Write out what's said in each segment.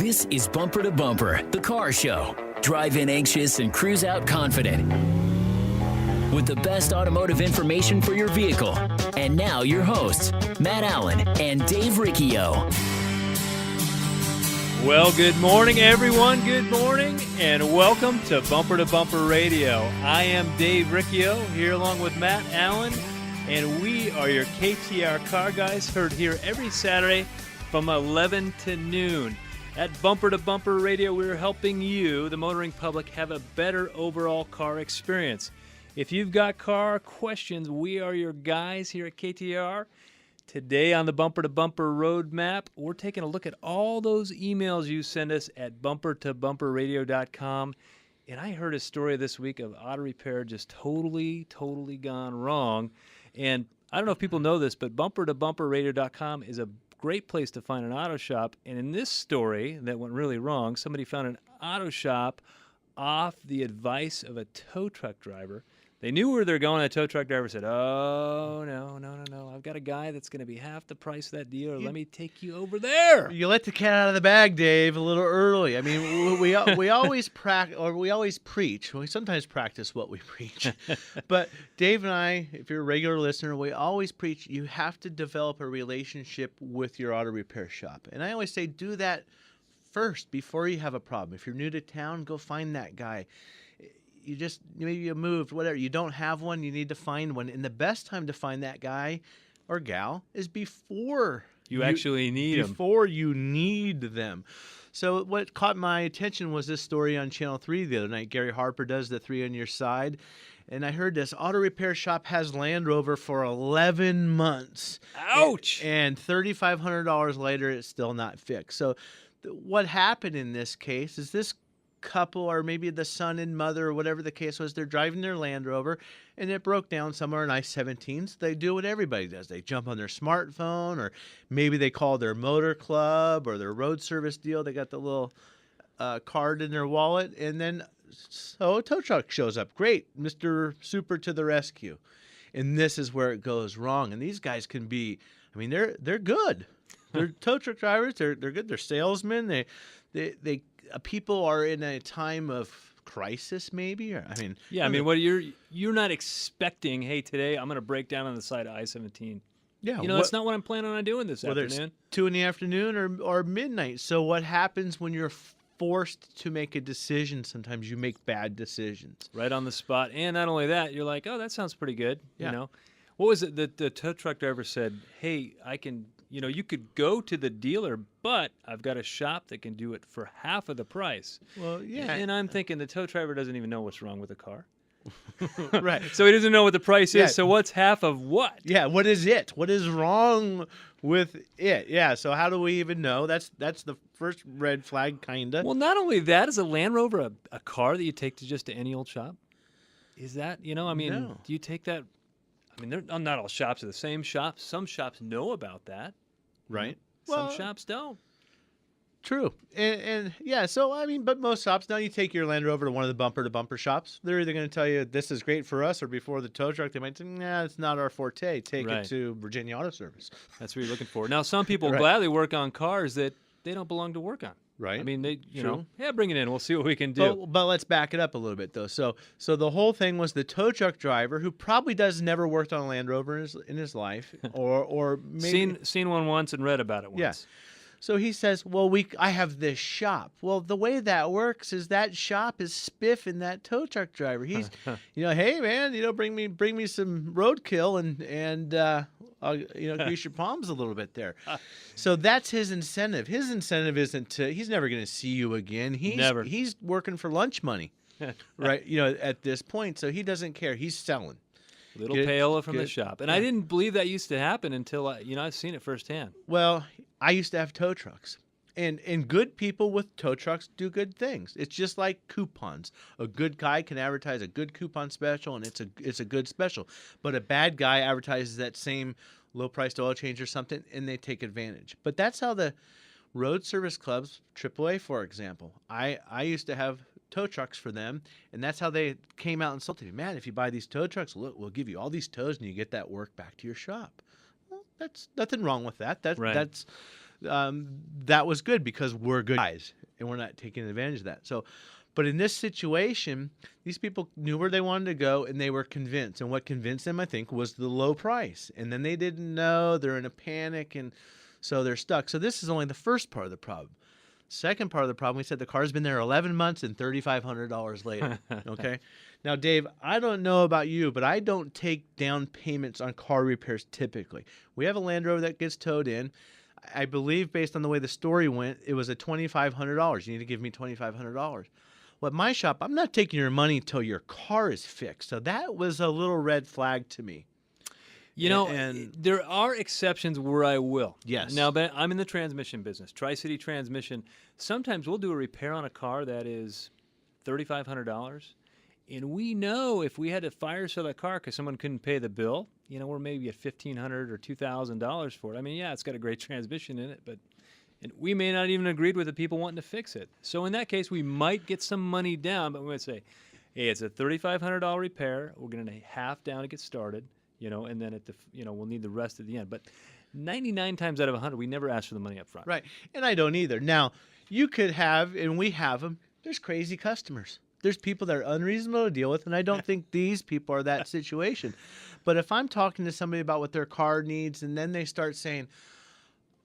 This is Bumper to Bumper, the car show. Drive in anxious and cruise out confident. With the best automotive information for your vehicle. And now your hosts, Matt Allen and Dave Riccio. Well, good morning, everyone. Good morning, and welcome to Bumper Radio. I am Dave Riccio, here along with Matt Allen, and we are your KTR car guys, heard here every Saturday from 11 to noon. At Bumper to Bumper Radio, we're helping you, the motoring public, have a better overall car experience. If you've got car questions, we are your guys here at KTR. Today on the Bumper to Bumper Roadmap, we're taking a look at all those emails you send us at bumpertobumperradio.com. And I heard a story this week of auto repair just totally gone wrong. And I don't know if people know this, but bumpertobumperradio.com is a great place to find an auto shop. And in this story that went really wrong, somebody found an auto shop off the advice of a tow truck driver. They knew where they're going. The tow truck driver said, "Oh, no. I've got a guy that's going to be half the price of that deal. Let me take you over there." You let the cat out of the bag, Dave, a little early. I mean, we always we always preach. We sometimes practice what we preach. But Dave and I, if you're a regular listener, we always preach you have to develop a relationship with your auto repair shop. And I always say do that first before you have a problem. If you're new to town, go find that guy. Maybe you moved, whatever. You don't have one, you need to find one. And the best time to find that guy or gal is before you actually need them. Before you need them. So what caught my attention was this story on Channel 3 the other night. Gary Harper does the 3 on Your Side. And I heard this auto repair shop has Land Rover for 11 months. Ouch! And $3,500 later, it's still not fixed. So what happened in this case is this couple, or maybe the son and mother, or whatever the case was, they're driving their Land Rover and it broke down somewhere on I-17. So they do what everybody does. They jump on their smartphone, or maybe they call their motor club or their road service deal. They got the little card in their wallet, and then so a tow truck shows up. Great, Mr. Super to the rescue. And this is where it goes wrong. And these guys can be, I mean, they're good. They're tow truck drivers. They're good. They're salesmen. They people are in a time of crisis, maybe. Or, what you're not expecting. Hey, today I'm going to break down on the side of I-17. Yeah, that's not what I'm planning on doing this afternoon. Whether it's 2 p.m. or midnight. So what happens when you're forced to make a decision? Sometimes you make bad decisions right on the spot, and not only that, you're like, "Oh, that sounds pretty good." Yeah. You know, what was it that the tow truck driver said? Hey, I can. You could go to the dealer, but I've got a shop that can do it for half of the price. Well, yeah. And I'm thinking the tow driver doesn't even know what's wrong with the car. Right. So he doesn't know what the price Yeah. is. So what's half of what? Yeah, what is it? What is wrong with it? Yeah, so how do we even know? That's the first red flag, kind of. Well, not only that, is a Land Rover a car that you take to any old shop? Is that, No. Do you take that? Not all shops are the same shops. Some shops know about that. Right. Some shops don't. True. And yeah, so, but most shops, now you take your Land Rover to one of the bumper-to-bumper shops. They're either going to tell you this is great for us, or before the tow truck, they might say, nah, it's not our forte. Take it to Virginia Auto Service. That's what you're looking for. Now, some people Right. gladly work on cars that they don't belong to work on. Right. Bring it in. We'll see what we can do. But let's back it up a little bit, though. So the whole thing was the tow truck driver, who probably never worked on a Land Rover in his life, or maybe seen one once and read about it once. Yeah. So he says, well, I have this shop. Well, the way that works is that shop is spiffing that tow truck driver. He's, hey, man, bring me some roadkill and I'll, grease your palms a little bit there. So that's his incentive. His incentive isn't he's never going to see you again. He's working for lunch money, right? At this point. So he doesn't care. He's selling. Little payola from the shop. And I didn't believe that used to happen until, I've seen it firsthand. Well, I used to have tow trucks. And good people with tow trucks do good things. It's just like coupons. A good guy can advertise a good coupon special, and it's a good special. But a bad guy advertises that same low-priced oil change or something, and they take advantage. But that's how the road service clubs, AAA, for example, I used to have tow trucks for them, and that's how they came out and sold to me. Man, if you buy these tow trucks, look, we'll give you all these tows, and you get that work back to your shop. Well, that's nothing wrong with that. That's that was good because we're good guys and we're not taking advantage of that. So, but in this situation, these people knew where they wanted to go and they were convinced. And what convinced them, I think, was the low price. And then they didn't know, they're in a panic, and so they're stuck. So this is only the first part of the problem. Second part of the problem, we said the car's been there 11 months and $3,500 later. Okay. Now, Dave, I don't know about you, but I don't take down payments on car repairs typically. We have a Land Rover that gets towed in. I believe, based on the way the story went, it was a $2,500. You need to give me $2,500. Well, at my shop, I'm not taking your money until your car is fixed. So that was a little red flag to me. You know, and there are exceptions where I will. Yes. Now, but I'm in the transmission business, Tri-City Transmission. Sometimes we'll do a repair on a car that is $3,500. And we know if we had to fire sale that car because someone couldn't pay the bill, you know, we're maybe at $1,500 or $2,000 for it. I mean, yeah, it's got a great transmission in it, but and we may not even agreed with the people wanting to fix it. So in that case, we might get some money down, but we might say, hey, it's a $3,500 repair. We're going to half down to get started, you know, and then we'll need the rest at the end. But 99 times out of 100, we never ask for the money up front. Right. And I don't either. Now, you could have, and we have them, there's crazy customers. There's people that are unreasonable to deal with, and I don't think these people are that situation. But if I'm talking to somebody about what their car needs, and then they start saying,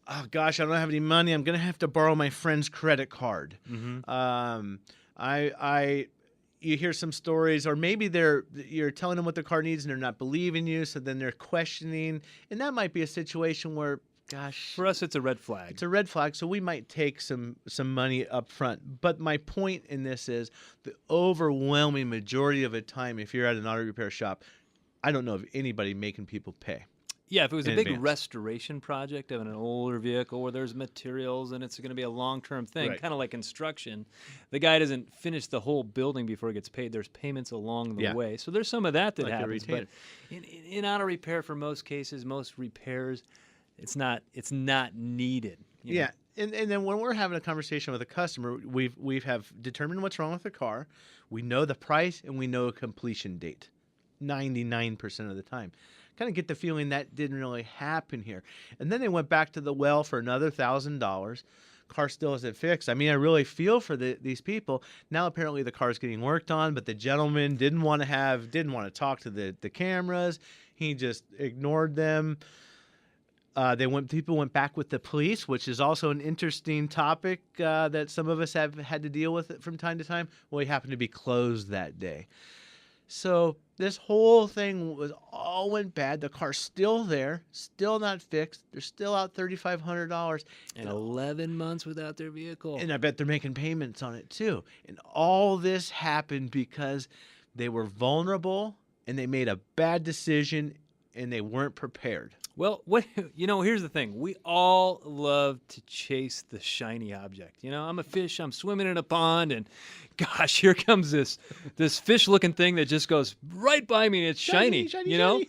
oh, gosh, I don't have any money, I'm going to have to borrow my friend's credit card. Mm-hmm. You hear some stories, or maybe you're telling them what the car needs, and they're not believing you, so then they're questioning. And that might be a situation where, gosh, for us, it's a red flag. It's a red flag, so we might take some money up front. But my point in this is the overwhelming majority of the time, if you're at an auto repair shop, I don't know of anybody making people pay. Yeah, if it was a big advance. Restoration project of an older vehicle where there's materials and it's going to be a long-term thing, Right. kind of like construction, the guy doesn't finish the whole building before he gets paid. There's payments along the way. So there's some of that Like a happens. But retainer. in auto repair, for most cases, most repairs, it's not needed. You know? Yeah, and then when we're having a conversation with a customer, we have determined what's wrong with the car. We know the price and we know a completion date, 99% of the time. Kind of get the feeling that didn't really happen here. And then they went back to the well for another $1,000. Car still isn't fixed. I mean, I really feel for these people. Now apparently the car's getting worked on, but the gentleman didn't want to talk to the cameras. He just ignored them. People went back with the police, which is also an interesting topic that some of us have had to deal with it from time to time. Well, he happened to be closed that day. So this whole thing all went bad. The car's still there, still not fixed. They're still out $3,500. And 11 months without their vehicle. And I bet they're making payments on it too. And all this happened because they were vulnerable and they made a bad decision and they weren't prepared. Well, here's the thing. We all love to chase the shiny object. You know, I'm a fish, I'm swimming in a pond, and gosh, here comes this fish-looking thing that just goes right by me, and it's shiny, you know?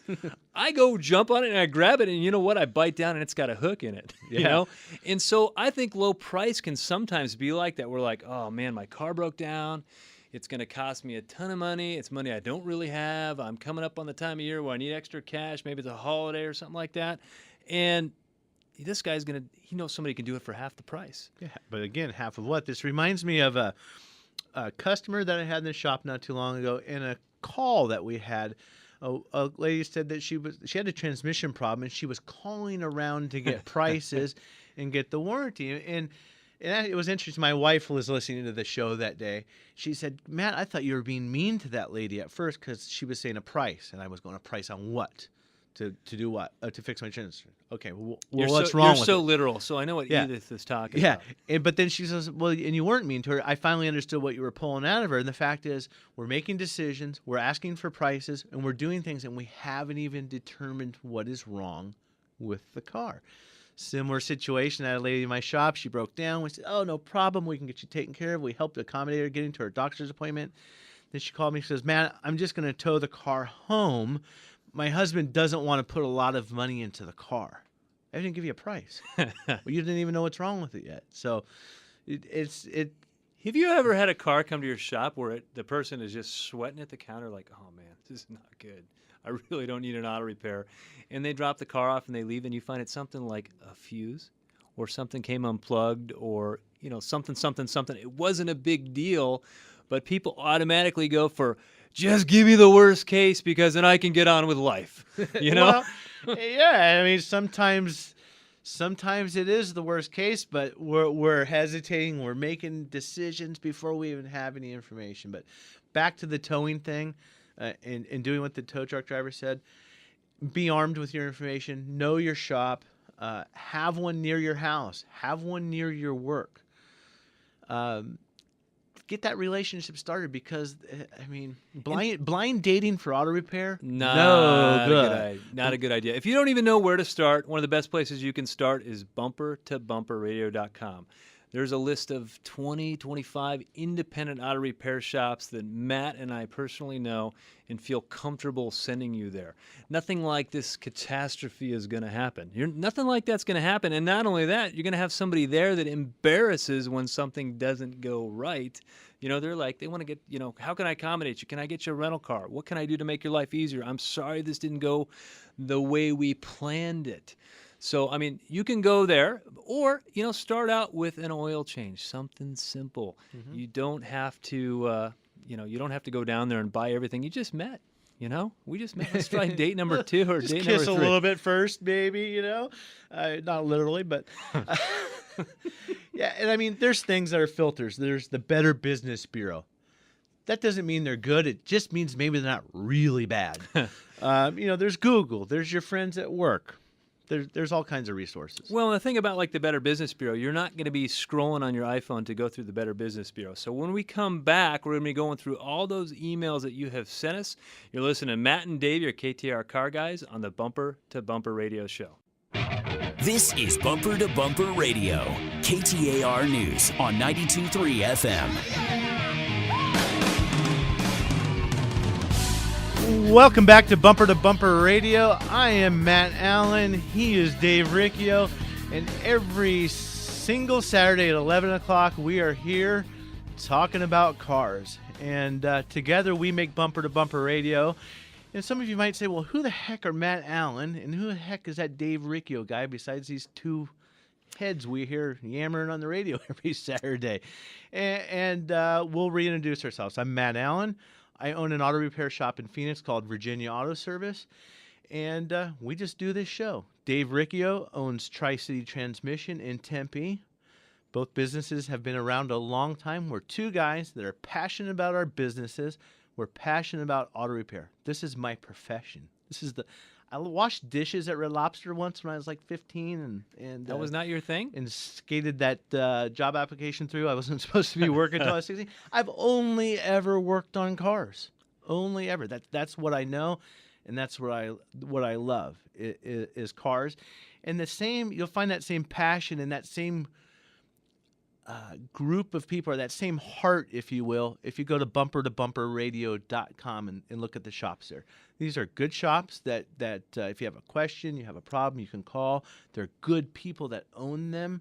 I go jump on it, and I grab it, and you know what? I bite down, and it's got a hook in it, you know? And so I think low price can sometimes be like that. We're like, oh, man, my car broke down. It's going to cost me a ton of money. It's money I don't really have. I'm coming up on the time of year where I need extra cash. Maybe it's a holiday or something like that. And this guy's he knows somebody can do it for half the price. Yeah, but again, half of what? This reminds me of a customer that I had in the shop not too long ago, and a call that we had. A lady said that she had a transmission problem, and she was calling around to get prices and get the warranty. And it was interesting. My wife was listening to the show that day. She said, Matt, I thought you were being mean to that lady at first because she was saying a price. And I was going, a price on what? To do what? To fix my transmission. Okay, well what's wrong with it? You're so literal, so I know what Edith is talking about. Yeah, but then she says, well, and you weren't mean to her. I finally understood what you were pulling out of her. And the fact is, we're making decisions, we're asking for prices, and we're doing things, and we haven't even determined what is wrong with the car. Similar situation. I had a lady in my shop. She broke down. We said, oh, no problem. We can get you taken care of. We helped accommodate her getting to her doctor's appointment. Then she called me. She says, man, I'm just going to tow the car home. My husband doesn't want to put a lot of money into the car. I didn't give you a price. Well, you didn't even know what's wrong with it yet. So it's. Have you ever had a car come to your shop where the person is just sweating at the counter like, oh, man, this is not good. I really don't need an auto repair. And they drop the car off and they leave, and you find it's something like a fuse or something came unplugged, or something. It wasn't a big deal, but people automatically go for, just give me the worst case because then I can get on with life. Well, yeah. I mean, sometimes it is the worst case, but we're hesitating. We're making decisions before we even have any information. But back to the towing thing, and doing what the tow truck driver said. Be armed with your information. Know your shop. Have one near your house. Have one near your work. Get that relationship started, because blind dating for auto repair, not a good idea. If you don't even know where to start, one of the best places you can start is bumpertobumperradio.com. There's a list of 25 independent auto repair shops that Matt and I personally know and feel comfortable sending you there. Nothing like this catastrophe is going to happen. Nothing like that's going to happen. And not only that, you're going to have somebody there that embarrasses when something doesn't go right. They're like, they want to get, how can I accommodate you? Can I get you a rental car? What can I do to make your life easier? I'm sorry this didn't go the way we planned it. So, you can go there, or, start out with an oil change, something simple. Mm-hmm. You don't have to, you don't have to go down there and buy everything. You just met, we just met. Let's try date number 2 or just date kiss number 3. a little bit first, maybe, not literally, but yeah. And there's things that are filters. There's the Better Business Bureau. That doesn't mean they're good. It just means maybe they're not really bad. There's Google. There's your friends at work. There's all kinds of resources. Well, the thing about the Better Business Bureau, you're not going to be scrolling on your iPhone to go through the Better Business Bureau. So when we come back, we're going to be going through all those emails that you have sent us. You're listening to Matt and Dave, your KTAR car guys, on the Bumper to Bumper Radio Show. This is Bumper to Bumper Radio, KTAR News on 92.3 FM. Welcome back to Bumper Radio. I am Matt Allen. He is Dave Riccio. And every single Saturday at 11 o'clock, we are here talking about cars. And together we make Bumper to Bumper Radio. And some of you might say, well, who the heck are Matt Allen? And who the heck is that Dave Riccio guy besides these two heads we hear yammering on the radio every Saturday? And we'll reintroduce ourselves. I'm Matt Allen. I own an auto repair shop in Phoenix called Virginia Auto Service, and we just do this show. Dave Riccio owns Tri-City Transmission in Tempe. Both businesses have been around a long time. We're two guys that are passionate about our businesses. We're passionate about auto repair. This is my profession. I washed dishes at Red Lobster once when I was like 15, and that was not your thing? And skated that job application through. I wasn't supposed to be working until I was 16. I've only ever worked on cars. Only ever. That's what I know, and that's what I love is cars. And the same, you'll find that same passion and that same group of people, or that same heart, if you will, if you go to bumpertobumperradio.com and look at the shops there. These are good shops that if you have a question, you have a problem, you can call. They're good people that own them,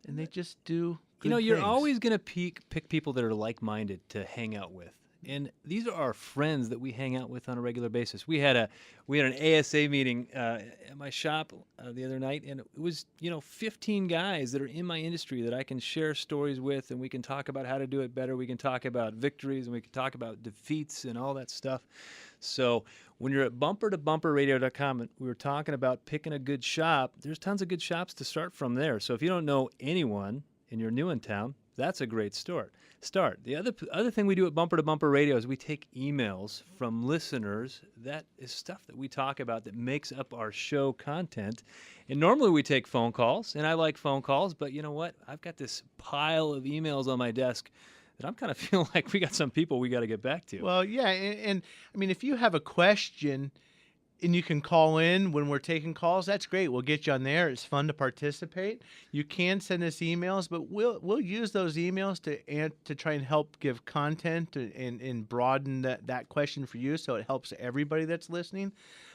and they just do good you're things. always going to pick people that are like-minded to hang out with. And these are our friends that we hang out with on a regular basis. We had an ASA meeting at my shop the other night, and it was 15 guys that are in my industry that I can share stories with, and we can talk about how to do it better. We can talk about victories, and we can talk about defeats and all that stuff. So when you're at bumpertobumperradio.com, and we were talking about picking a good shop, there's tons of good shops to start from there. So if you don't know anyone and you're new in town, that's a great start. The other thing we do at Bumper to Bumper Radio is we take emails from listeners. That is stuff that we talk about that makes up our show content. And normally we take phone calls, and I like phone calls, but you know what? I've got this pile of emails on my desk that I'm kind of feeling like we got some people we got to get back to. Well, yeah, and if you have a question and you can call in when we're taking calls, that's great. We'll get you on there. It's fun to participate. You can send us emails, but we'll use those emails to try and help give content and broaden that question for you, so it helps everybody that's listening.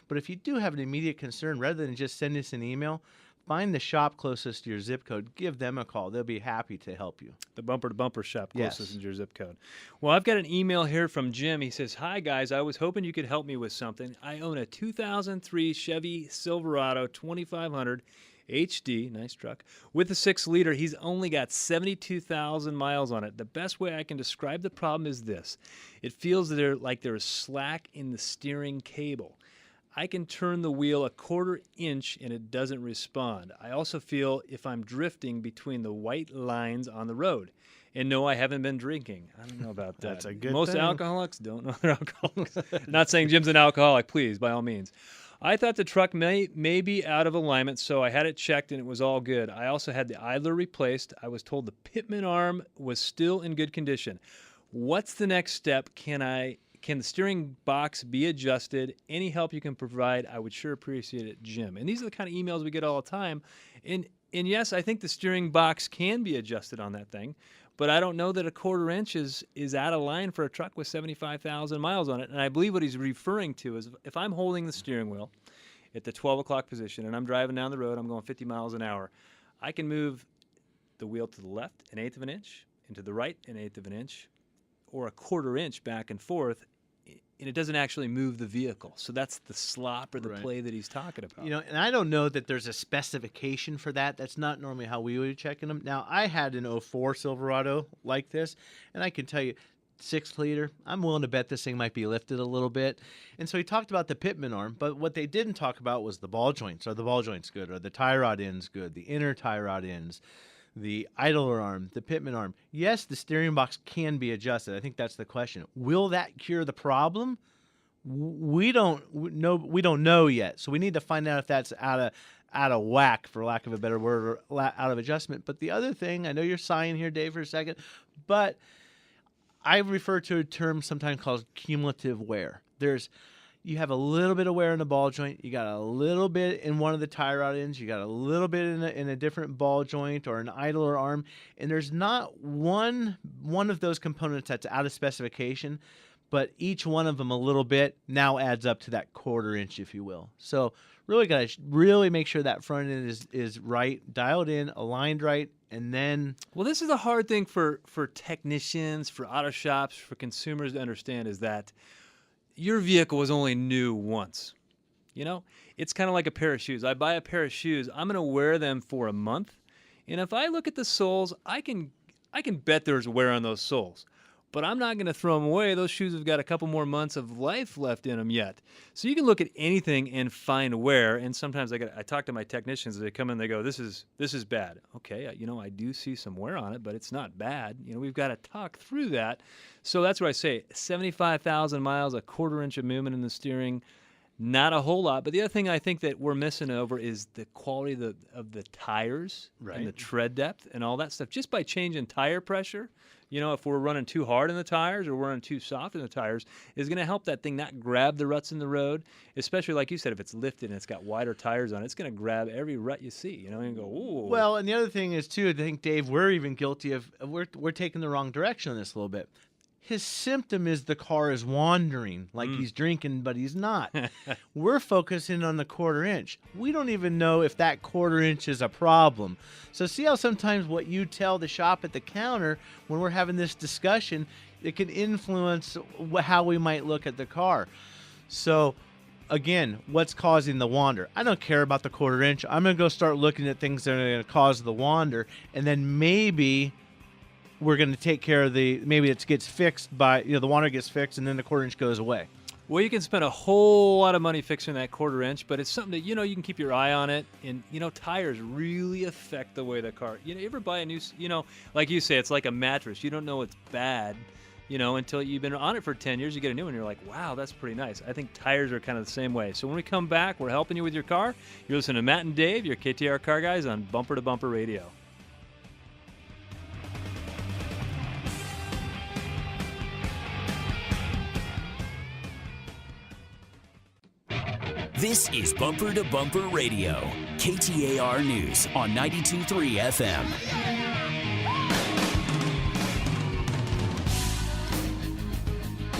But if you do have an immediate concern, rather than just send us an email, find the shop closest to your zip code. Give them a call. They'll be happy to help you. The Bumper to Bumper shop closest to your zip code. Yes. Well, I've got an email here from Jim. He says, "Hi, guys. I was hoping you could help me with something. I own a 2003 Chevy Silverado 2500. HD, nice truck. With the 6-liter, he's only got 72,000 miles on it. The best way I can describe the problem is this. It feels like there's slack in the steering cable. I can turn the wheel a 1/4 inch and it doesn't respond. I also feel if I'm drifting between the white lines on the road. And no, I haven't been drinking. I don't know about that. That's a good Most thing. alcoholics don't know they're alcoholics. Not saying Jim's an alcoholic, please, by all means. I thought the truck may be out of alignment, so I had it checked and it was all good. I also had the idler replaced. I was told the pitman arm was still in good condition. What's the next step? Can the steering box be adjusted? Any help you can provide, I would sure appreciate it, Jim. And these are the kind of emails we get all the time. And yes, I think the steering box can be adjusted on that thing, but I don't know that a 1/4 inch is out of line for a truck with 75,000 miles on it. And I believe what he's referring to is if I'm holding the steering wheel at the 12 o'clock position and I'm driving down the road, I'm going 50 miles an hour, I can move the wheel to the left 1/8 of an inch and to the right 1/8 of an inch, or a 1/4 inch back and forth, and it doesn't actually move the vehicle. So that's the slop or the play that he's talking about. And I don't know that there's a specification for that. That's not normally how we would be checking them. Now, I had an 04 Silverado like this, and I can tell you, 6-liter, I'm willing to bet this thing might be lifted a little bit. And so he talked about the pitman arm, but what they didn't talk about was the ball joints. Are the ball joints good? Are the tie rod ends good? The inner tie rod ends? The idler arm, the pitman arm. Yes, the steering box can be adjusted. I think that's the question. Will that cure the problem? We don't know yet. So we need to find out if that's out of whack, for lack of a better word, or out of adjustment. But the other thing, I know you're sighing here, Dave, for a second, but I refer to a term sometimes called cumulative wear. You have a little bit of wear in the ball joint. You got a little bit in one of the tie rod ends. You got a little bit in a different ball joint or an idler arm. And there's not one of those components that's out of specification, but each one of them a little bit now adds up to that 1/4 inch, if you will. So really got to really make sure that front end is right, dialed in, aligned right, and then... Well, this is the hard thing for technicians, for auto shops, for consumers to understand is that your vehicle was only new once. It's kind of like a pair of shoes. I buy a pair of shoes, I'm going to wear them for a month, and if I look at the soles, I can bet there's wear on those soles. But I'm not going to throw them away. Those shoes have got a couple more months of life left in them yet. So you can look at anything and find wear. And sometimes I talk to my technicians as they come in. They go, "This is bad." Okay, I do see some wear on it, but it's not bad. We've got to talk through that. So that's what I say. 75,000 miles, a 1/4 inch of movement in the steering. Not a whole lot. But the other thing I think that we're missing over is the quality of the tires and the tread depth and all that stuff. Just by changing tire pressure, if we're running too hard in the tires or we're running too soft in the tires, is going to help that thing not grab the ruts in the road, especially like you said, if it's lifted and it's got wider tires on it, it's going to grab every rut you see, and go, ooh. Well, and the other thing is, too, I think, Dave, we're even guilty of, we're taking the wrong direction on this a little bit. His symptom is the car is wandering, like he's drinking, but he's not. We're focusing on the 1/4 inch. We don't even know if that 1/4 inch is a problem. So see how sometimes what you tell the shop at the counter when we're having this discussion, it can influence how we might look at the car. So again, what's causing the wander? I don't care about the 1/4 inch. I'm going to go start looking at things that are going to cause the wander, and then maybe we're going to take care of maybe it gets fixed by, the wander gets fixed and then the 1/4 inch goes away. Well, you can spend a whole lot of money fixing that 1/4 inch, but it's something that, you can keep your eye on it. And, tires really affect the way the car, you ever buy a new, like you say, it's like a mattress. You don't know it's bad, until you've been on it for 10 years, you get a new one. You're like, wow, that's pretty nice. I think tires are kind of the same way. So when we come back, we're helping you with your car. You're listening to Matt and Dave, your KTR Car Guys on Bumper to Bumper Radio. This is Bumper to Bumper Radio, KTAR News on 92.3 FM.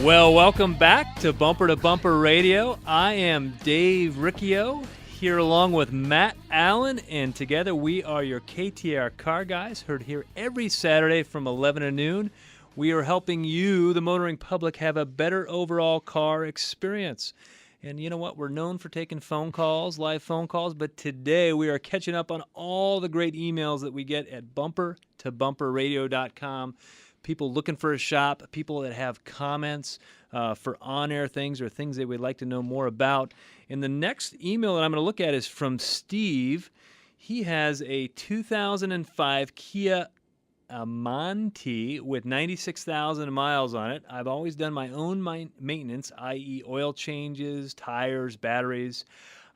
Well, welcome back to Bumper Radio. I am Dave Riccio, here along with Matt Allen, and together we are your KTAR Car Guys, heard here every Saturday from 11 to noon. We are helping you, the motoring public, have a better overall car experience. And you know what? We're known for taking phone calls, live phone calls, but today we are catching up on all the great emails that we get at bumpertobumperradio.com. People looking for a shop, people that have comments for on-air things or things they would like to know more about. And the next email that I'm going to look at is from Steve. He has a 2005 Kia Amanti with 96,000 miles on it. I've always done my own maintenance, i.e. oil changes, tires, batteries.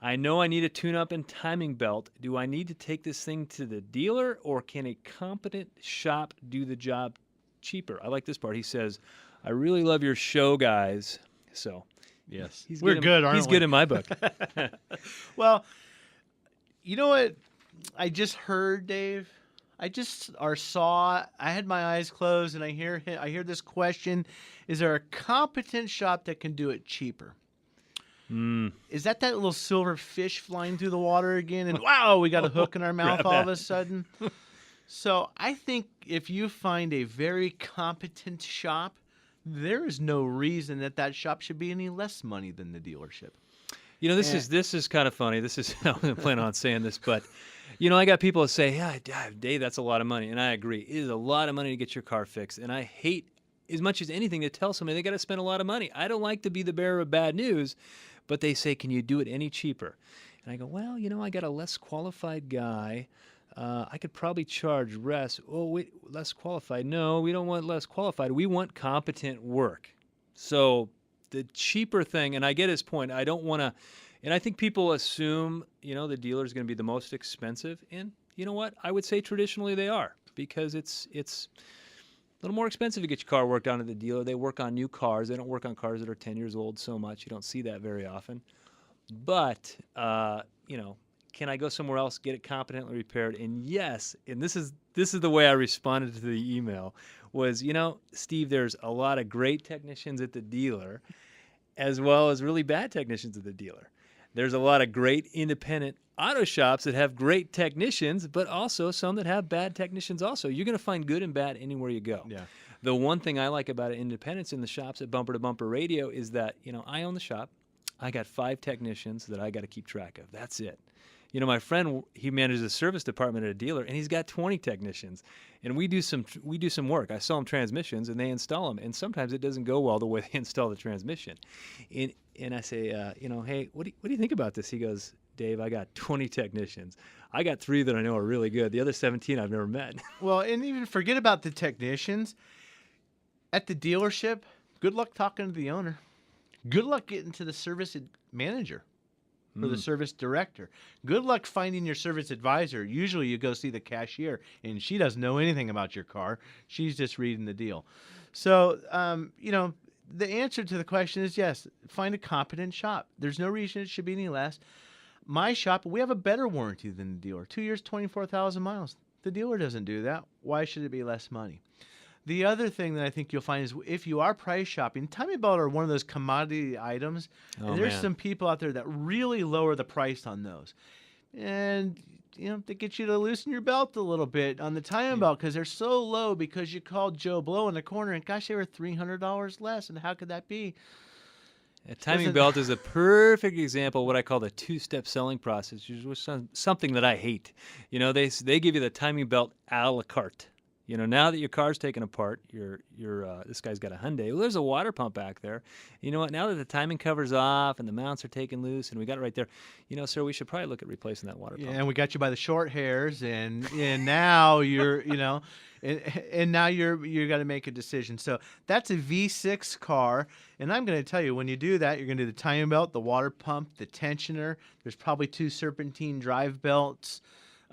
I know I need a tune-up and timing belt. Do I need to take this thing to the dealer, or can a competent shop do the job cheaper? I like this part. He says, I really love your show, guys. So, yes, we're good, aren't we? He's good in my book. Well, you know what I just heard, Dave? I had my eyes closed, and I hear this question: is there a competent shop that can do it cheaper? Is that little silver fish flying through the water again? And wow, we got a hook in our mouth all of a sudden. So I think if you find a very competent shop, there is no reason that shop should be any less money than the dealership. You know, this is kind of funny. I wasn't planning on saying this, but you know, I got people that say, "Yeah, Dave, that's a lot of money," and I agree. It is a lot of money to get your car fixed, and I hate as much as anything to tell somebody they got to spend a lot of money. I don't like to be the bearer of bad news, but they say, "Can you do it any cheaper?" And I go, "Well, you know, I got a less qualified guy. I could probably charge less." Oh, wait, less qualified? No, we don't want less qualified. We want competent work. So the cheaper thing, and I get his point. I don't want to, and I think people assume, you know, the dealer is going to be the most expensive. And you know what? I would say traditionally they are, because it's a little more expensive to get your car worked on at the dealer. They work on new cars. They don't work on cars that are 10 years old so much. You don't see that very often. But, you know, can I go somewhere else, get it competently repaired? And yes, and this is the way I responded to the email was, you know, Steve, there's a lot of great technicians at the dealer as well as really bad technicians at the dealer. There's a lot of great independent auto shops that have great technicians, but also some that have bad technicians also. You're going to find good and bad anywhere you go. Yeah. The one thing I like about independence in the shops at Bumper to Bumper Radio is that, you know, I own the shop. I got 5 technicians that I got to keep track of. That's it. You know, my friend, he manages a service department at a dealer, and he's got 20 technicians. And we do some work. I sell them transmissions, and they install them. And sometimes it doesn't go well the way they install the transmission. And I say, you know, hey, what do you think about this? He goes, Dave, I got 20 technicians. I got 3 that I know are really good. The other 17 I've never met. Well, and even forget about the technicians. At the dealership, good luck talking to the owner. Good luck getting to the service manager or the service director. Good luck finding your service advisor. Usually you go see the cashier, and she doesn't know anything about your car. She's just reading the deal. So, you know, the answer to the question is yes, find a competent shop. There's no reason it should be any less. My shop, we have a better warranty than the dealer. 2 years, 24,000 miles. The dealer doesn't do that. Why should it be less money? The other thing that I think you'll find is if you are price shopping, timing belt are one of those commodity items. And there's some people out there that really lower the price on those. And, you know, they get you to loosen your belt a little bit on the timing belt because they're so low because you called Joe Blow in the corner and gosh, they were $300 less. And how could that be? A timing belt is a perfect example of what I call the 2-step selling process, which is something that I hate. You know, they give you the timing belt a la carte. You know, now that your car's taken apart, this guy's got a Hyundai. Well, there's a water pump back there. You know what? Now that the timing cover's off and the mounts are taken loose and we got it right there, you know, sir, we should probably look at replacing that water pump. Yeah, and we got you by the short hairs, and now you're, you know, and now you got to make a decision. So that's a V6 car, and I'm going to tell you, when you do that, you're going to do the timing belt, the water pump, the tensioner. There's probably 2 serpentine drive belts.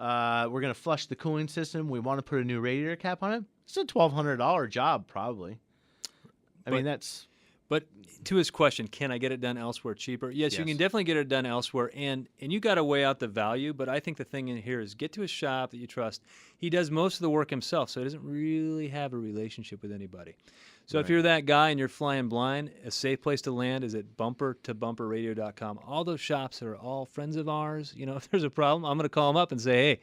We're going to flush the cooling system. We want to put a new radiator cap on it. It's a $1,200 job, probably. I mean, that's... But to his question, can I get it done elsewhere cheaper? Yes, you can definitely get it done elsewhere, and you got to weigh out the value, but I think the thing in here is get to a shop that you trust. He does most of the work himself, so he doesn't really have a relationship with anybody. So if you're that guy and you're flying blind, a safe place to land is at bumpertobumperradio.com. All those shops are all friends of ours. You know, if there's a problem, I'm going to call them up and say, hey,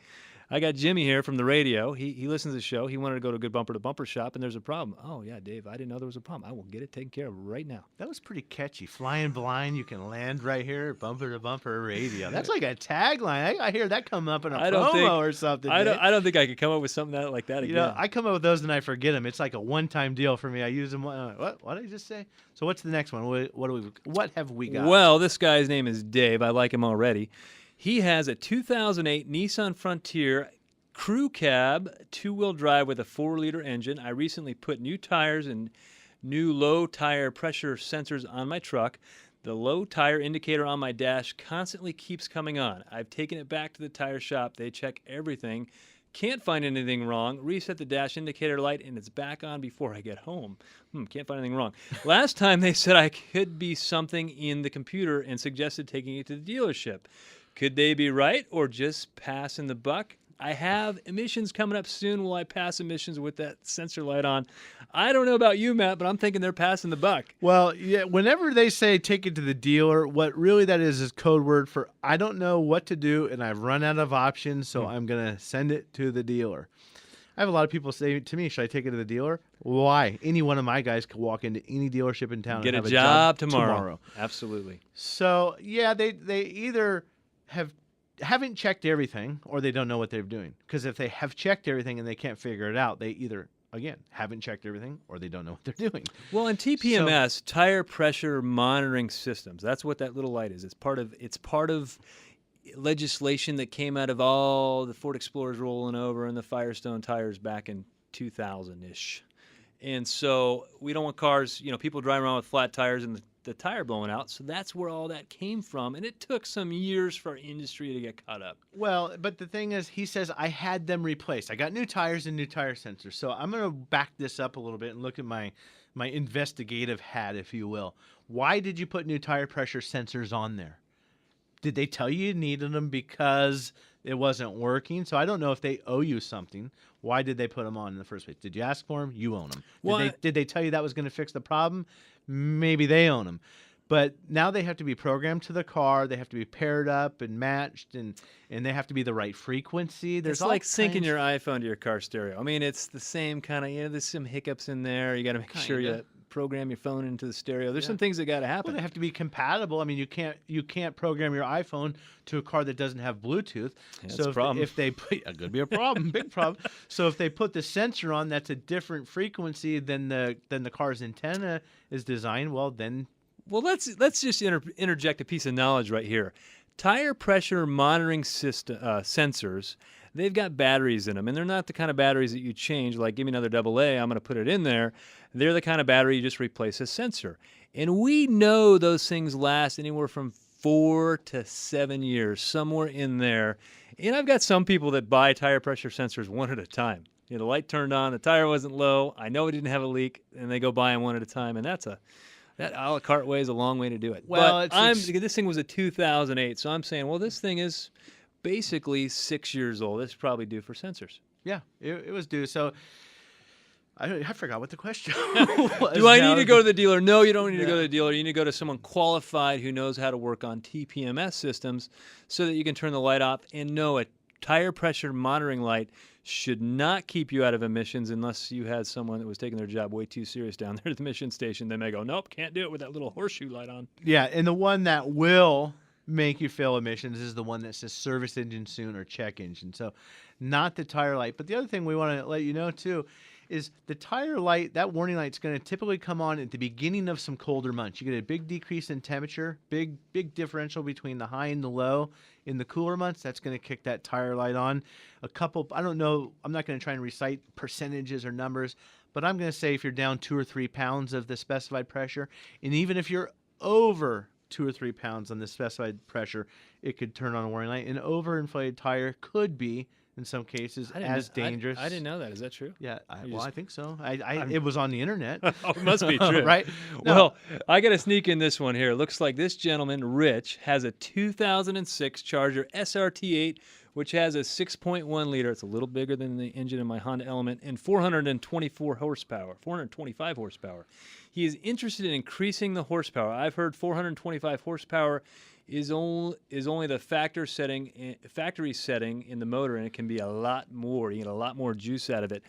I got Jimmy here from the radio. He listens to the show. He wanted to go to a good bumper-to-bumper shop, and there's a problem. Oh, yeah, Dave, I didn't know there was a problem. I will get it taken care of right now. That was pretty catchy. Flying blind, you can land right here, bumper to bumper radio. That's like a tagline. I hear that come up in a promo or something. I don't think I could come up with something like that again. You know, I come up with those and I forget them. It's like a one-time deal for me. I use them. What did I just say? So what's the next one? What have we got? Well, this guy's name is Dave. I like him already. He has a 2008 Nissan Frontier crew cab, two-wheel drive with a 4-liter engine. I recently put new tires and new low tire pressure sensors on my truck. The low tire indicator on my dash constantly keeps coming on. I've taken it back to the tire shop. They check everything. Can't find anything wrong. Reset the dash indicator light, and it's back on before I get home. Can't find anything wrong. Last time they said I could be something in the computer and suggested taking it to the dealership. Could they be right or just passing the buck? I have emissions coming up soon. Will I pass emissions with that sensor light on? I don't know about you, Matt, but I'm thinking they're passing the buck. Well, yeah, whenever they say take it to the dealer, what really that is code word for I don't know what to do and I've run out of options, so I'm going to send it to the dealer. I have a lot of people say to me, should I take it to the dealer? Why? Any one of my guys could walk into any dealership in town Get and have a job tomorrow. tomorrow. Absolutely. So, yeah, they either haven't checked everything or they don't know what they're doing. Because if they have checked everything and they can't figure it out, they either, again, haven't checked everything or they don't know what they're doing. Well, in TPMS, tire pressure monitoring systems, that's what that little light is. It's part of legislation that came out of all the Ford Explorers rolling over and the Firestone tires back in 2000-ish. And so we don't want cars, people driving around with flat tires and the tire blowing out. So that's where all that came from. And it took some years for our industry to get caught up. Well, but the thing is, he says, I had them replaced. I got new tires and new tire sensors. So I'm going to back this up a little bit and look at my investigative hat, if you will. Why did you put new tire pressure sensors on there? Did they tell you needed them because it wasn't working? So I don't know if they owe you something. Why did they put them on in the first place? Did you ask for them? You own them. Did they tell you that was going to fix the problem? Maybe they own them. But now they have to be programmed to the car. They have to be paired up and matched, and they have to be the right frequency. It's like syncing your iPhone to your car stereo. I mean, it's the same kind of, there's some hiccups in there. You got to make sure you program your phone into the stereo. There's some things that got to happen. Well, they have to be compatible. I mean, you can't program your iPhone to a car that doesn't have Bluetooth. Yeah, so if they put, it could be a problem, big problem. So if they put the sensor on that's a different frequency than the car's antenna is designed, well, let's just interject a piece of knowledge right here. Tire pressure monitoring system sensors, they've got batteries in them, and they're not the kind of batteries that you change, like give me another AA, I'm going to put it in there. They're the kind of battery you just replace a sensor. And we know those things last anywhere from 4 to 7 years, somewhere in there. And I've got some people that buy tire pressure sensors one at a time. The light turned on, the tire wasn't low, I know it didn't have a leak, and they go buy them one at a time, and that a la carte way is a long way to do it. Well, but this thing was a 2008, so I'm saying, well, this thing is basically 6 years old. It's probably due for sensors. Yeah, it was due. So I forgot what the question was. Do I need to go to the dealer? No, you don't need to go to the dealer. You need to go to someone qualified who knows how to work on TPMS systems so that you can turn the light off. And no, a tire pressure monitoring light should not keep you out of emissions unless you had someone that was taking their job way too serious down there at the emission station. Then they go, nope, can't do it with that little horseshoe light on. Yeah, and the one that will make you fail emissions is the one that says service engine soon or check engine. So not the tire light. But the other thing we want to let you know, too, is the tire light, that warning light is going to typically come on at the beginning of some colder months. You get a big decrease in temperature, big differential between the high and the low. In the cooler months, that's going to kick that tire light on. I don't know, I'm not going to try and recite percentages or numbers, but I'm going to say if you're down 2 or 3 pounds of the specified pressure, and even if you're over 2 or 3 pounds on the specified pressure, it could turn on a warning light. An overinflated tire could be, in some cases, as dangerous. I didn't know that. Is that true? Yeah, I think so. It was on the internet. Oh, it must be true. Right? No. Well, I got to sneak in this one here. It looks like this gentleman, Rich, has a 2006 Charger SRT8, which has a 6.1 liter. It's a little bigger than the engine in my Honda Element, and 425 horsepower. He is interested in increasing the horsepower. I've heard 425 horsepower is only the factory setting in the motor, and it can be a lot more. You get a lot more juice out of it.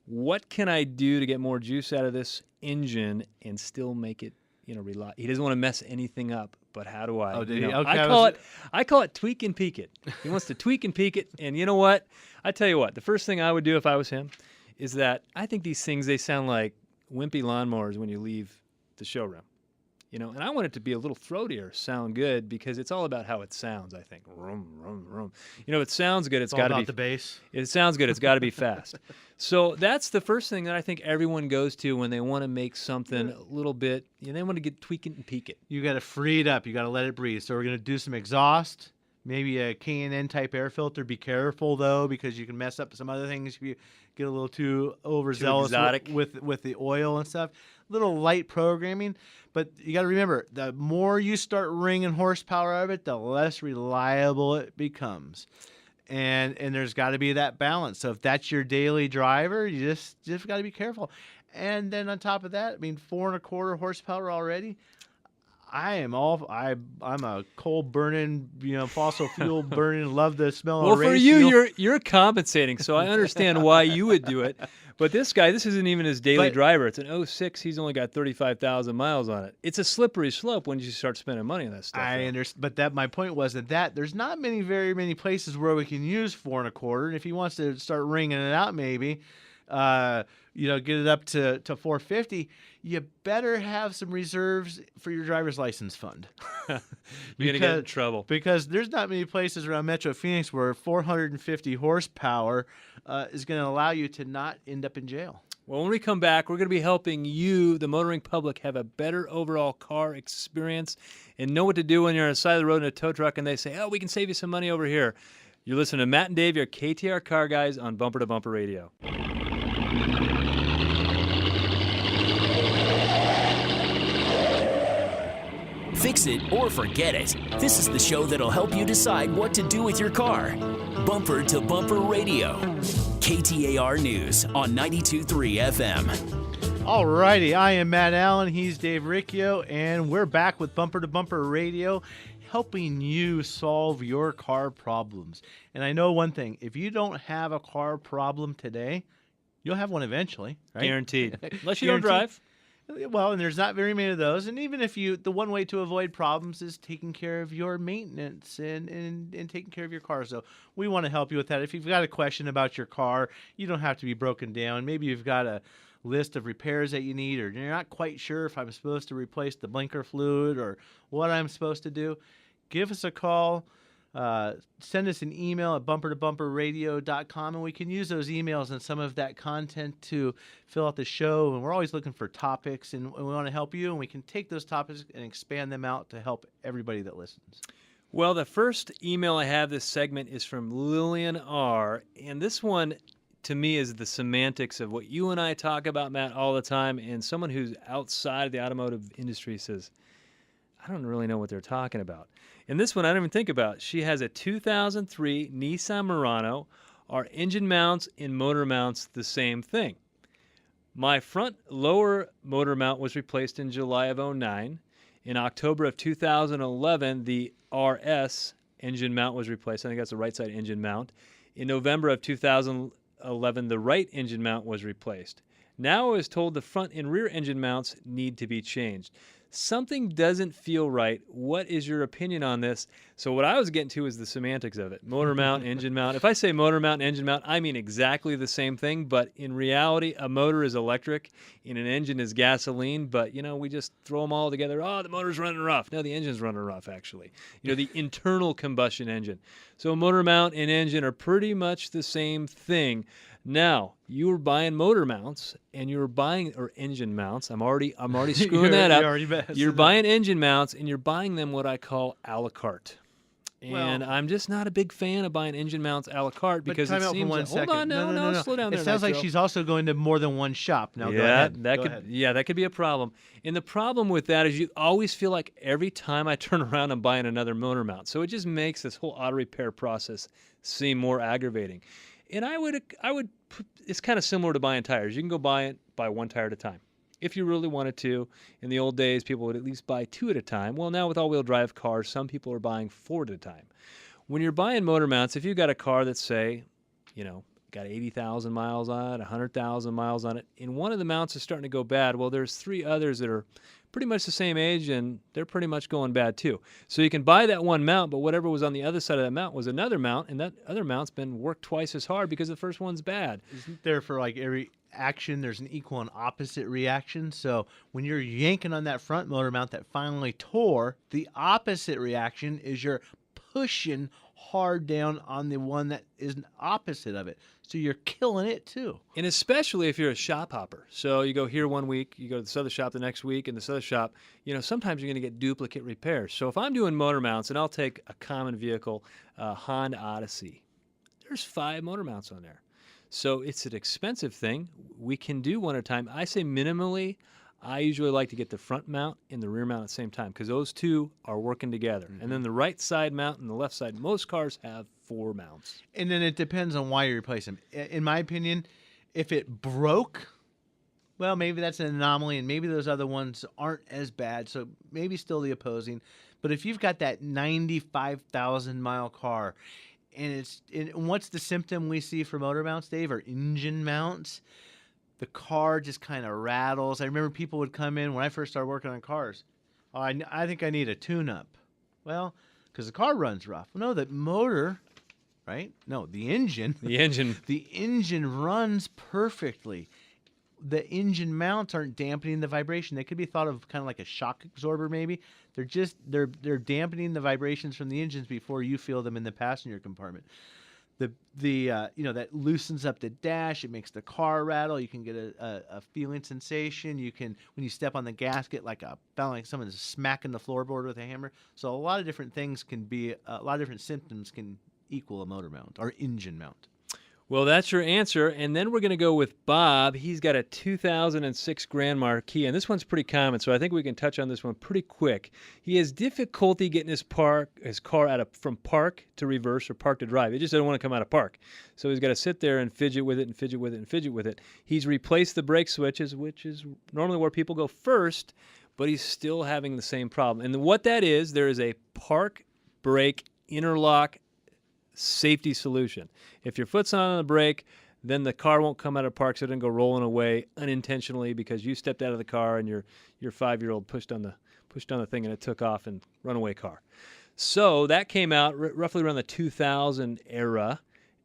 What can I do to get more juice out of this engine and still make it, reliable? He doesn't want to mess anything up, but how do I? Oh, did he? Okay, I call it tweak and peak it. He wants to tweak and peak it, and you know what? I tell you what, the first thing I would do if I was him is that I think these things, they sound like wimpy lawnmowers when you leave the showroom. And I want it to be a little throatier, sound good, because it's all about how it sounds, I think. Rum, rum, rum. If it sounds good, it's got to be... the bass. It sounds good, it's got to be fast. So that's the first thing that I think everyone goes to when they want to make something a little bit, they want to tweak it and peak it. You got to free it up. You got to let it breathe. So we're going to do some exhaust, maybe a K&N type air filter. Be careful, though, because you can mess up some other things if you get a little too overzealous with the oil and stuff. Little light programming, but you got to remember, the more you start wringing horsepower out of it, the less reliable it becomes. And there's got to be that balance. So if that's your daily driver, you just got to be careful. And then on top of that, 4.25 horsepower already. I'm a coal burning, fossil fuel burning, love the smell of race. Well, for you, you're compensating, so I understand why you would do it. But this guy, this isn't even his daily driver. It's an 06. He's only got 35,000 miles on it. It's a slippery slope when you start spending money on that stuff. I understand, but my point wasn't that. There's not very many places where we can use 4.25. And if he wants to start wringing it out, maybe, get it up to 450. You better have some reserves for your driver's license fund. You're going to get in trouble. Because there's not many places around Metro Phoenix where 450 horsepower is going to allow you to not end up in jail. Well, when we come back, we're going to be helping you, the motoring public, have a better overall car experience and know what to do when you're on the side of the road in a tow truck and they say, we can save you some money over here. You're listening to Matt and Dave, your KTR Car Guys on Bumper to Bumper Radio. Fix it or forget it. This is the show that'll help you decide what to do with your car. Bumper to Bumper Radio. KTAR News on 92.3 FM. All righty, I am Matt Allen. He's Dave Riccio, and we're back with Bumper to Bumper Radio, helping you solve your car problems. And I know one thing, if you don't have a car problem today, you'll have one eventually, right? Guaranteed. Unless you don't drive. Well, and there's not very many of those. And even if the one way to avoid problems is taking care of your maintenance and taking care of your car. So we want to help you with that. If you've got a question about your car, you don't have to be broken down. Maybe you've got a list of repairs that you need, or you're not quite sure if I'm supposed to replace the blinker fluid or what I'm supposed to do. Give us a call. Send us an email at bumpertobumperradio.com, and we can use those emails and some of that content to fill out the show. And we're always looking for topics, and we want to help you, and we can take those topics and expand them out to help everybody that listens. Well, the first email I have this segment is from Lillian R., and this one, to me, is the semantics of what you and I talk about, Matt, all the time, and someone who's outside of the automotive industry says, I don't really know what they're talking about. And this one I don't even think about. She has a 2003 Nissan Murano. Are engine mounts and motor mounts the same thing? My front lower motor mount was replaced in July of 2009. In October of 2011, the RS engine mount was replaced. I think that's the right side engine mount. In November of 2011, the right engine mount was replaced. Now I was told the front and rear engine mounts need to be changed. Something doesn't feel right. What is your opinion on this? So what I was getting to is the semantics of it. Motor mount, engine mount. If I say motor mount and engine mount, I mean exactly the same thing, but in reality, a motor is electric and an engine is gasoline, but, we just throw them all together. Oh, the motor's running rough. No, the engine's running rough, actually. The internal combustion engine. So motor mount and engine are pretty much the same thing. Now, you were buying motor mounts and you were buying engine mounts. I'm already screwing that up. You're buying engine mounts and you're buying them what I call a la carte. And I'm just not a big fan of buying engine mounts a la carte because it seems hold on, no, slow down there. It sounds like she's also going to more than one shop. Now, go ahead. That could be a problem. And the problem with that is you always feel like every time I turn around, I'm buying another motor mount. So it just makes this whole auto repair process seem more aggravating. And I would, it's kind of similar to buying tires. You can go buy one tire at a time. if you really wanted to. In the old days, people would at least buy 2 at a time. Well, now with all-wheel drive cars, some people are buying 4 at a time. When you're buying motor mounts, if you've got a car that's, say, got 80,000 miles on it, 100,000 miles on it, and one of the mounts is starting to go bad, well, there's 3 others that are pretty much the same age, and they're pretty much going bad too. So you can buy that one mount, but whatever was on the other side of that mount was another mount, and that other mount's been worked twice as hard because the first one's bad. Isn't there for like every action, there's an equal and opposite reaction? So when you're yanking on that front motor mount that finally tore, the opposite reaction is you're pushing hard down on the one that is opposite of it. So you're killing it too. And especially if you're a shop hopper. So you go here one week, you go to this other shop the next week, and this other shop, sometimes you're going to get duplicate repairs. So if I'm doing motor mounts, and I'll take a common vehicle, Honda Odyssey, there's 5 motor mounts on there. So it's an expensive thing. We can do one at a time. I say minimally, I usually like to get the front mount and the rear mount at the same time because those two are working together. Mm-hmm. And then the right side mount and the left side, most cars have 4 mounts. And then it depends on why you replace them. In my opinion, if it broke, well, maybe that's an anomaly and maybe those other ones aren't as bad. So maybe still the opposing. But if you've got that 95,000 mile car and what's the symptom we see for motor mounts, Dave, or engine mounts? The car just kind of rattles. I remember people would come in when I first started working on cars. Oh, I think I need a tune-up. Well, because the car runs rough. No, the motor, right? No, the engine. The engine. The engine runs perfectly. The engine mounts aren't dampening the vibration. They could be thought of kind of like a shock absorber, maybe. They're dampening the vibrations from the engines before you feel them in the passenger compartment. That loosens up the dash. It makes the car rattle. You can get a feeling sensation. You can, when you step on the gasket, felt like someone's smacking the floorboard with a hammer. So a lot of different things a lot of different symptoms can equal a motor mount or engine mount. Well, that's your answer. And then we're going to go with Bob. He's got a 2006 Grand Marquis, and this one's pretty common, so I think we can touch on this one pretty quick. He has difficulty getting his car from park to reverse or park to drive. He just doesn't want to come out of park. So he's got to sit there and fidget with it and fidget with it and fidget with it. He's replaced the brake switches, which is normally where people go first, but he's still having the same problem. And what that is, there is a park brake interlock safety solution. If your foot's not on the brake, then the car won't come out of park, so it doesn't go rolling away unintentionally because you stepped out of the car and your 5-year-old pushed on the thing and it took off and runaway car. So that came out roughly around the 2000 era.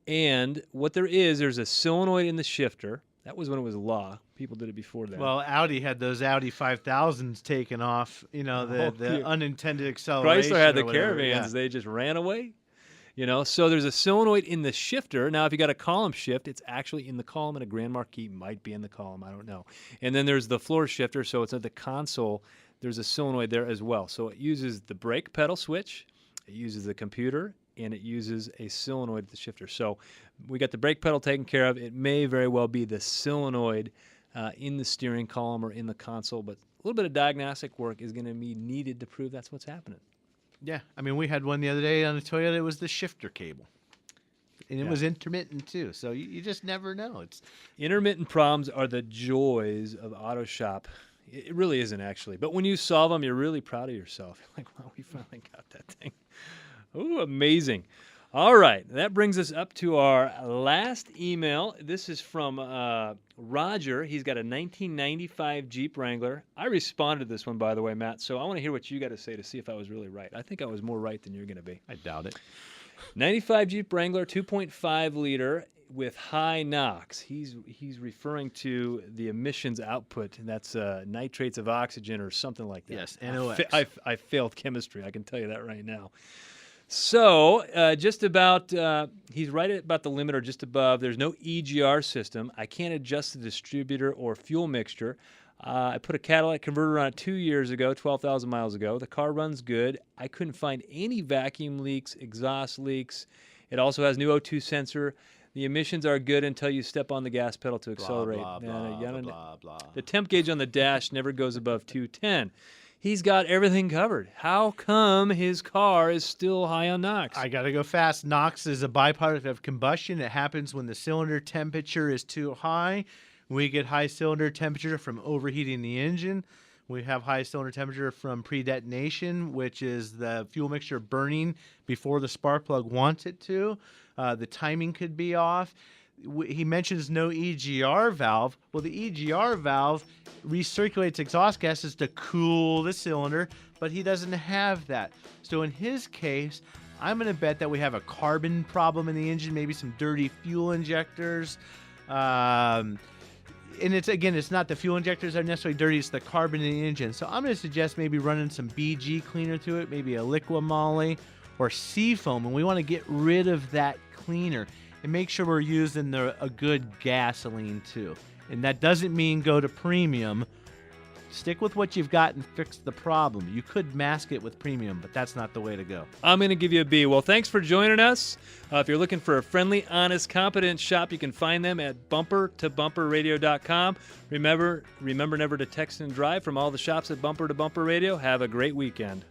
And what there's a solenoid in the shifter. That was when it was law. People did it before that. Well, Audi had those Audi 5000s taken off, the unintended acceleration. Chrysler had the whatever. Caravans. Yeah. They just ran away. So there's a solenoid in the shifter. Now, if you got a column shift, it's actually in the column, and a Grand Marquis might be in the column. I don't know. And then there's the floor shifter, so it's at the console. There's a solenoid there as well. So it uses the brake pedal switch, it uses the computer, and it uses a solenoid at the shifter. So we got the brake pedal taken care of. It may very well be the solenoid in the steering column or in the console, but a little bit of diagnostic work is going to be needed to prove that's what's happening. Yeah, I mean, we had one the other day on a Toyota. It was the shifter cable, and it was intermittent too. So you just never know. Intermittent problems are the joys of auto shop. It really isn't actually, but when you solve them, you're really proud of yourself. You're like, wow, we finally got that thing. Ooh, amazing. All right, that brings us up to our last email. This is from Roger. He's got a 1995 Jeep Wrangler. I responded to this one, by the way, Matt, so I want to hear what you got to say to see if I was really right. I think I was more right than you're going to be. I doubt it. 95 Jeep Wrangler, 2.5 liter with high NOx. He's referring to the emissions output. That's nitrates of oxygen or something like that. Yes, NOx. I failed chemistry. I can tell you that right now. So just about, he's right at about the limit or just above. There's no EGR system. I can't adjust the distributor or fuel mixture. I put a catalytic converter on it 2 years ago, 12,000 miles ago. The car runs good. I couldn't find any vacuum leaks, exhaust leaks. It also has new O2 sensor. The emissions are good until you step on the gas pedal to accelerate. Blah, blah, blah, blah, blah. The temp gauge on the dash never goes above 210. He's got everything covered. How come his car is still high on NOx? I got to go fast. NOx is a byproduct of combustion. It happens when the cylinder temperature is too high. We get high cylinder temperature from overheating the engine. We have high cylinder temperature from pre-detonation, which is the fuel mixture burning before the spark plug wants it to. The timing could be off. He mentions no EGR valve. Well, the EGR valve recirculates exhaust gases to cool the cylinder, but he doesn't have that. So in his case, I'm going to bet that we have a carbon problem in the engine, maybe some dirty fuel injectors. And it's not the fuel injectors that are necessarily dirty, it's the carbon in the engine. So I'm going to suggest maybe running some BG cleaner to it, maybe a Liqui Moly or Seafoam, and we want to get rid of that cleaner and make sure we're using a good gasoline too. And that doesn't mean go to premium. Stick with what you've got and fix the problem. You could mask it with premium, but that's not the way to go. I'm going to give you a B. Well, thanks for joining us. If you're looking for a friendly, honest, competent shop, you can find them at bumpertobumperradio.com. Remember never to text and drive from all the shops at Bumper to Bumper Radio. Have a great weekend.